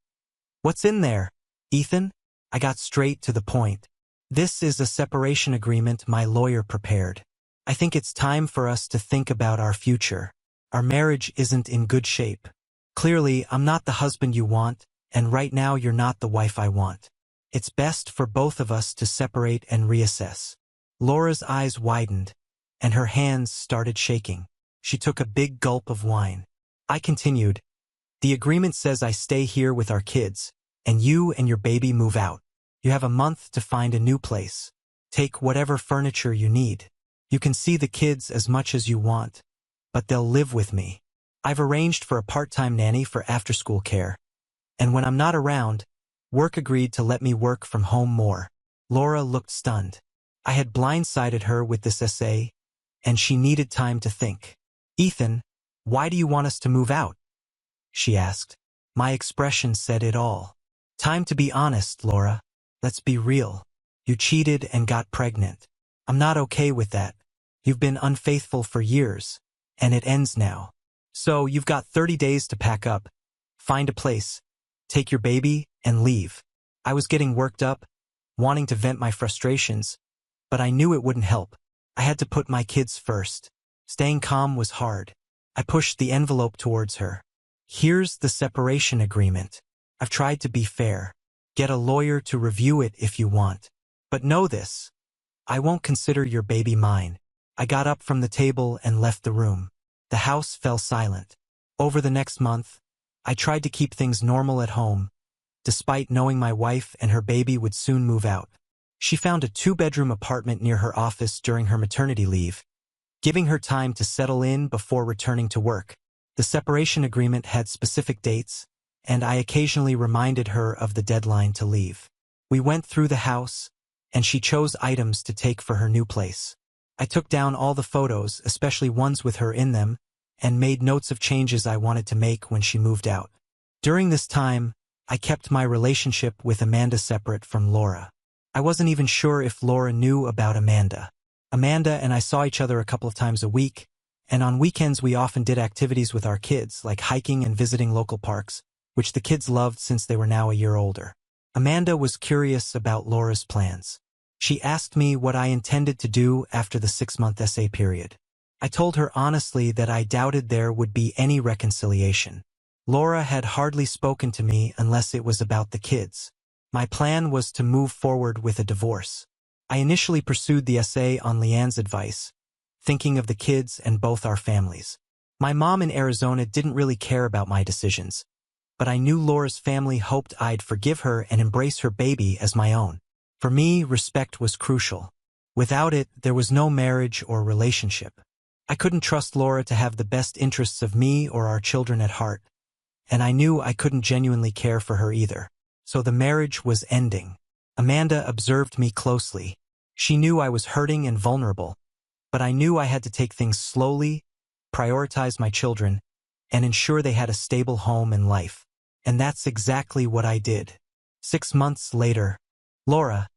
"What's in there, Ethan?" I got straight to the point. "This is a separation agreement my lawyer prepared. I think it's time for us to think about our future. Our marriage isn't in good shape. Clearly, I'm not the husband you want, and right now you're not the wife I want. It's best for both of us to separate and reassess." Laura's eyes widened, and her hands started shaking. She took a big gulp of wine. I continued, "The agreement says I stay here with our kids, and you and your baby move out. You have a month to find a new place. Take whatever furniture you need. You can see the kids as much as you want, but they'll live with me. I've arranged for a part-time nanny for after-school care. And when I'm not around, work agreed to let me work from home more." Laura looked stunned. I had blindsided her with this essay, and she needed time to think. "Ethan, why do you want us to move out?" she asked. My expression said it all. "Time to be honest, Laura. Let's be real. You cheated and got pregnant. I'm not okay with that. You've been unfaithful for years, and it ends now. So you've got 30 days to pack up, find a place, take your baby, and leave." I was getting worked up, wanting to vent my frustrations, but I knew it wouldn't help. I had to put my kids first. Staying calm was hard. I pushed the envelope towards her. "Here's the separation agreement. I've tried to be fair. Get a lawyer to review it if you want. But know this. I won't consider your baby mine." I got up from the table and left the room. The house fell silent. Over the next month, I tried to keep things normal at home, despite knowing my wife and her baby would soon move out. She found a 2-bedroom apartment near her office during her maternity leave, giving her time to settle in before returning to work. The separation agreement had specific dates, and I occasionally reminded her of the deadline to leave. We went through the house, and she chose items to take for her new place. I took down all the photos, especially ones with her in them, and made notes of changes I wanted to make when she moved out. During this time, I kept my relationship with Amanda separate from Laura. I wasn't even sure if Laura knew about Amanda. Amanda and I saw each other a couple of times a week, and on weekends we often did activities with our kids, like hiking and visiting local parks, which the kids loved since they were now a year older. Amanda was curious about Laura's plans. She asked me what I intended to do after the 6-month essay period. I told her honestly that I doubted there would be any reconciliation. Laura had hardly spoken to me unless it was about the kids. My plan was to move forward with a divorce. I initially pursued the essay on Leanne's advice, thinking of the kids and both our families. My mom in Arizona didn't really care about my decisions, but I knew Laura's family hoped I'd forgive her and embrace her baby as my own. For me, respect was crucial. Without it, there was no marriage or relationship. I couldn't trust Laura to have the best interests of me or our children at heart, and I knew I couldn't genuinely care for her either. So the marriage was ending. Amanda observed me closely. She knew I was hurting and vulnerable, but I knew I had to take things slowly, prioritize my children, and ensure they had a stable home and life. And that's exactly what I did. 6 months later, Laura,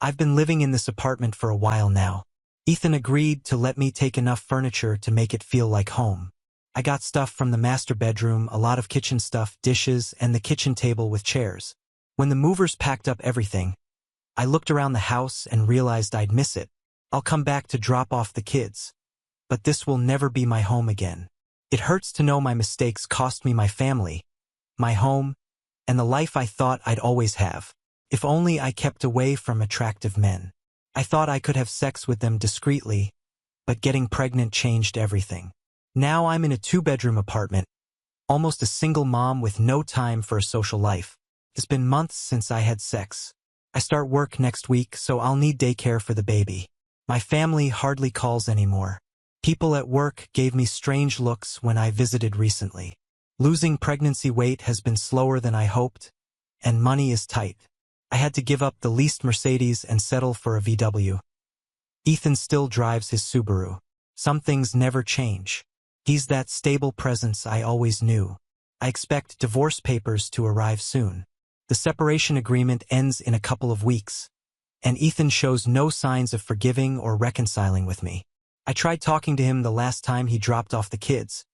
I've been living in this apartment for a while now. Ethan agreed to let me take enough furniture to make it feel like home. I got stuff from the master bedroom, a lot of kitchen stuff, dishes, and the kitchen table with chairs. When the movers packed up everything, I looked around the house and realized I'd miss it. I'll come back to drop off the kids, but this will never be my home again. It hurts to know my mistakes cost me my family, my home, and the life I thought I'd always have. If only I kept away from attractive men. I thought I could have sex with them discreetly, but getting pregnant changed everything. Now I'm in a 2-bedroom apartment, almost a single mom with no time for a social life. It's been months since I had sex. I start work next week, so I'll need daycare for the baby. My family hardly calls anymore. People at work gave me strange looks when I visited recently. Losing pregnancy weight has been slower than I hoped, and money is tight. I had to give up the leased Mercedes and settle for a VW. Ethan still drives his Subaru. Some things never change. He's that stable presence I always knew. I expect divorce papers to arrive soon. The separation agreement ends in a couple of weeks, and Ethan shows no signs of forgiving or reconciling with me. I tried talking to him the last time he dropped off the kids,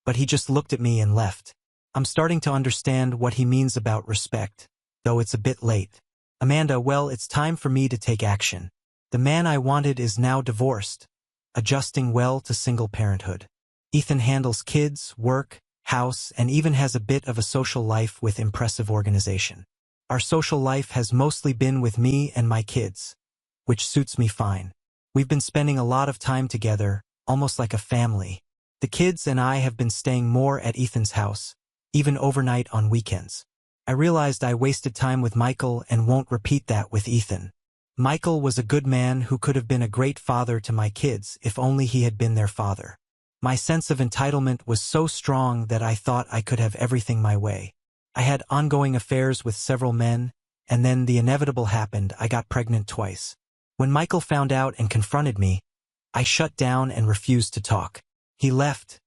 but he just looked at me and left. I'm starting to understand what he means about respect, though it's a bit late. Amanda, well, it's time for me to take action. The man I wanted is now divorced, adjusting well to single parenthood. Ethan handles kids, work, house, and even has a bit of a social life with impressive organization. Our social life has mostly been with me and my kids, which suits me fine. We've been spending a lot of time together, almost like a family. The kids and I have been staying more at Ethan's house, even overnight on weekends. I realized I wasted time with Michael and won't repeat that with Ethan. Michael was a good man who could have been a great father to my kids if only he had been their father. My sense of entitlement was so strong that I thought I could have everything my way. I had ongoing affairs with several men, and then the inevitable happened. I got pregnant twice. When Michael found out and confronted me, I shut down and refused to talk. He left,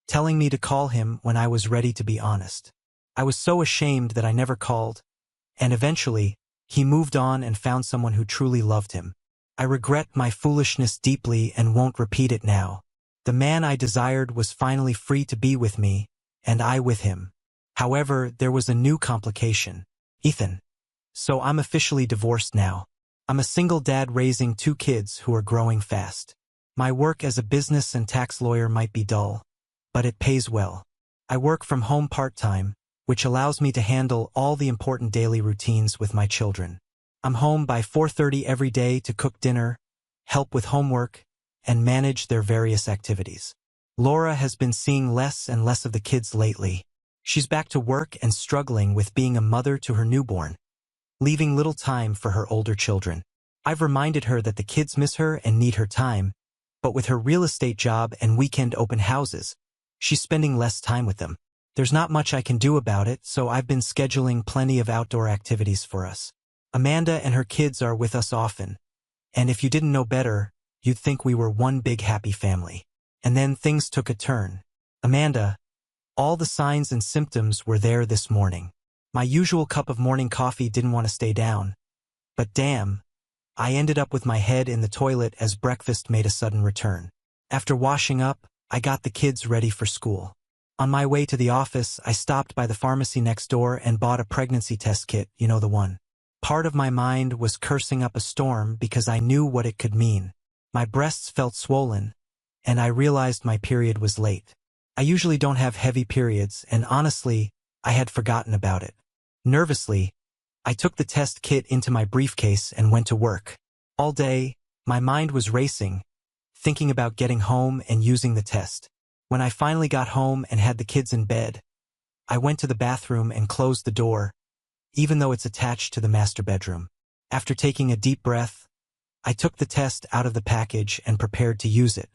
telling me to call him when I was ready to be honest. I was so ashamed that I never called, and eventually, he moved on and found someone who truly loved him. I regret my foolishness deeply and won't repeat it now. The man I desired was finally free to be with me, and I with him. However, there was a new complication. Ethan. So I'm officially divorced now. I'm a single dad raising 2 kids who are growing fast. My work as a business and tax lawyer might be dull, but it pays well. I work from home part-time, which allows me to handle all the important daily routines with my children. I'm home by 4:30 every day to cook dinner, help with homework, and manage their various activities. Laura has been seeing less and less of the kids lately. She's back to work and struggling with being a mother to her newborn, leaving little time for her older children. I've reminded her that the kids miss her and need her time, but with her real estate job and weekend open houses, she's spending less time with them. There's not much I can do about it, so I've been scheduling plenty of outdoor activities for us. Amanda and her kids are with us often, and if you didn't know better, you'd think we were one big happy family. And then things took a turn. Amanda, all the signs and symptoms were there this morning. My usual cup of morning coffee didn't want to stay down. But damn, I ended up with my head in the toilet as breakfast made a sudden return. After washing up, I got the kids ready for school. On my way to the office, I stopped by the pharmacy next door and bought a pregnancy test kit, you know the one. Part of my mind was cursing up a storm because I knew what it could mean. My breasts felt swollen, and I realized my period was late. I usually don't have heavy periods, and honestly, I had forgotten about it. Nervously, I took the test kit into my briefcase and went to work. All day, my mind was racing, thinking about getting home and using the test. When I finally got home and had the kids in bed, I went to the bathroom and closed the door, even though it's attached to the master bedroom. After taking a deep breath, I took the test out of the package and prepared to use it.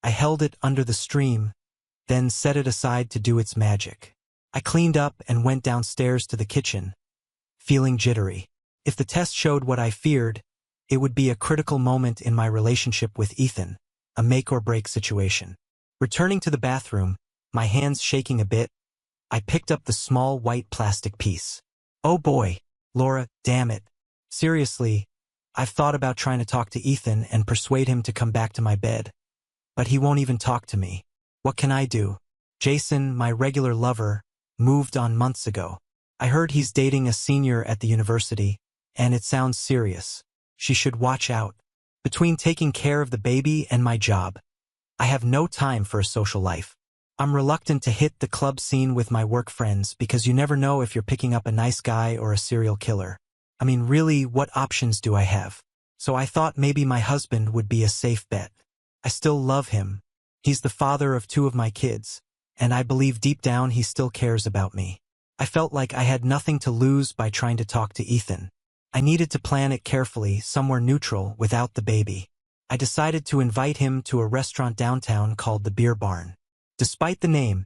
I held it under the stream, then set it aside to do its magic. I cleaned up and went downstairs to the kitchen, feeling jittery. If the test showed what I feared, it would be a critical moment in my relationship with Ethan, a make-or-break situation. Returning to the bathroom, my hands shaking a bit, I picked up the small white plastic piece. Oh boy, Laura, damn it. Seriously, I've thought about trying to talk to Ethan and persuade him to come back to my bed. But he won't even talk to me. What can I do? Jason, my regular lover, moved on months ago. I heard he's dating a senior at the university, and it sounds serious. She should watch out. Between taking care of the baby and my job, I have no time for a social life. I'm reluctant to hit the club scene with my work friends because you never know if you're picking up a nice guy or a serial killer. I mean, really, what options do I have? So I thought maybe my husband would be a safe bet. I still love him. He's the father of 2 of my kids, and I believe deep down he still cares about me. I felt like I had nothing to lose by trying to talk to Ethan. I needed to plan it carefully, somewhere neutral, without the baby. I decided to invite him to a restaurant downtown called the Beer Barn. Despite the name,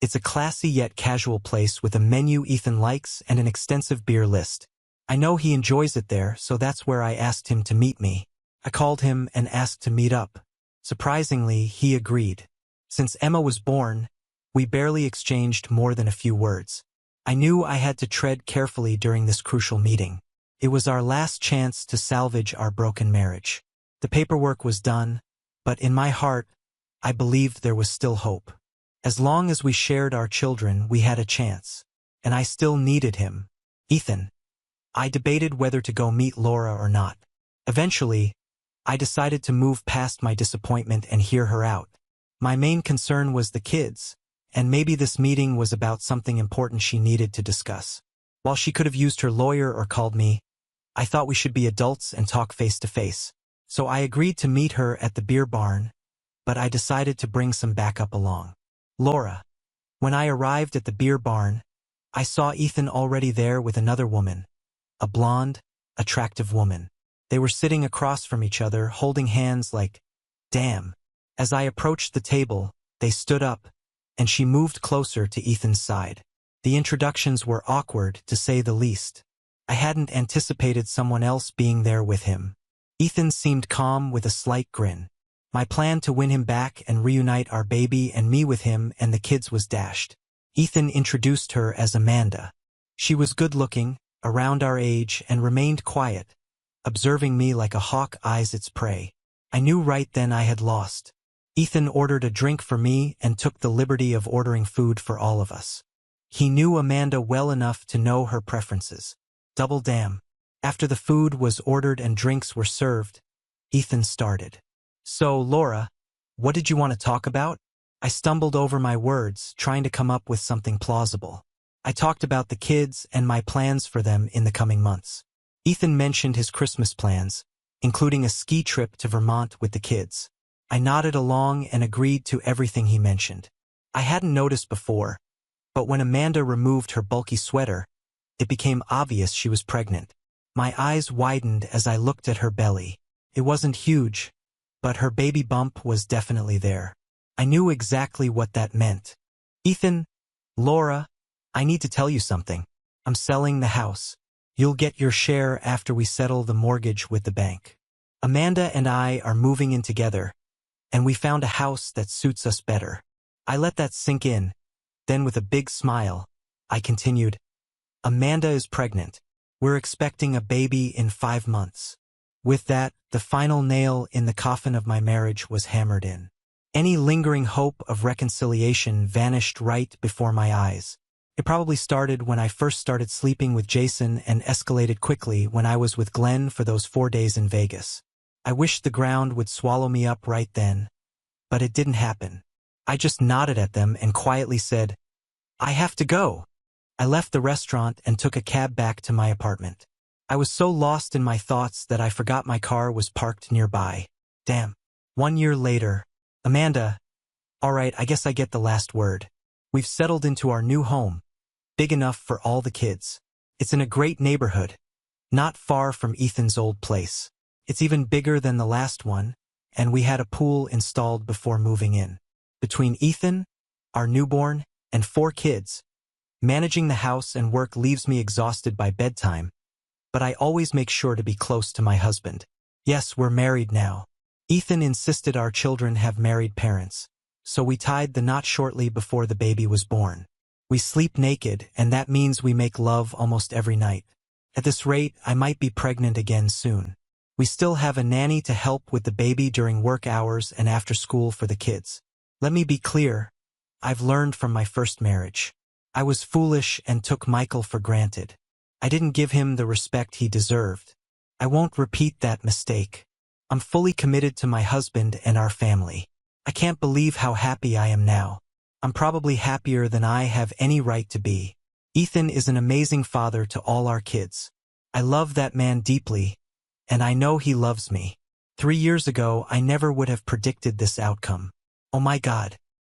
it's a classy yet casual place with a menu Ethan likes and an extensive beer list. I know he enjoys it there, so that's where I asked him to meet me. I called him and asked to meet up. Surprisingly, he agreed. Since Emma was born, we barely exchanged more than a few words. I knew I had to tread carefully during this crucial meeting. It was our last chance to salvage our broken marriage. The paperwork was done, but in my heart, I believed there was still hope. As long as we shared our children, we had a chance. And I still needed him. Ethan. I debated whether to go meet Laura or not. Eventually, I decided to move past my disappointment and hear her out. My main concern was the kids, and maybe this meeting was about something important she needed to discuss. While she could have used her lawyer or called me, I thought we should be adults and talk face to face. So I agreed to meet her at the Beer Barn, but I decided to bring some backup along. Laura. When I arrived at the Beer Barn, I saw Ethan already there with another woman, a blonde, attractive woman. They were sitting across from each other, holding hands like, damn. As I approached the table, they stood up, and she moved closer to Ethan's side. The introductions were awkward, to say the least. I hadn't anticipated someone else being there with him. Ethan seemed calm with a slight grin. My plan to win him back and reunite our baby and me with him and the kids was dashed. Ethan introduced her as Amanda. She was good-looking, around our age, and remained quiet, observing me like a hawk eyes its prey. I knew right then I had lost. Ethan ordered a drink for me and took the liberty of ordering food for all of us. He knew Amanda well enough to know her preferences. Double damn. After the food was ordered and drinks were served, Ethan started. So, Laura, what did you want to talk about? I stumbled over my words, trying to come up with something plausible. I talked about the kids and my plans for them in the coming months. Ethan mentioned his Christmas plans, including a ski trip to Vermont with the kids. I nodded along and agreed to everything he mentioned. I hadn't noticed before, but when Amanda removed her bulky sweater, it became obvious she was pregnant. My eyes widened as I looked at her belly. It wasn't huge, but her baby bump was definitely there. I knew exactly what that meant. Ethan, Laura, I need to tell you something. I'm selling the house. You'll get your share after we settle the mortgage with the bank. Amanda and I are moving in together, and we found a house that suits us better. I let that sink in. Then with a big smile, I continued, Amanda is pregnant. We're expecting a baby in 5 months. With that, the final nail in the coffin of my marriage was hammered in. Any lingering hope of reconciliation vanished right before my eyes. It probably started when I first started sleeping with Jason and escalated quickly when I was with Glenn for those 4 days in Vegas. I wished the ground would swallow me up right then, but it didn't happen. I just nodded at them and quietly said, I have to go. I left the restaurant and took a cab back to my apartment. I was so lost in my thoughts that I forgot my car was parked nearby. Damn. 1 year later, Amanda, all right, I guess I get the last word. We've settled into our new home, big enough for all the kids. It's in a great neighborhood, not far from Ethan's old place. It's even bigger than the last one, and we had a pool installed before moving in. Between Ethan, our newborn, and 4 kids, managing the house and work leaves me exhausted by bedtime, but I always make sure to be close to my husband. Yes, we're married now. Ethan insisted our children have married parents, so we tied the knot shortly before the baby was born. We sleep naked, and that means we make love almost every night. At this rate, I might be pregnant again soon. We still have a nanny to help with the baby during work hours and after school for the kids. Let me be clear, I've learned from my first marriage. I was foolish and took Michael for granted. I didn't give him the respect he deserved. I won't repeat that mistake. I'm fully committed to my husband and our family. I can't believe how happy I am now. I'm probably happier than I have any right to be. Ethan is an amazing father to all our kids. I love that man deeply, and I know he loves me. 3 years ago, I never would have predicted this outcome. Oh my God,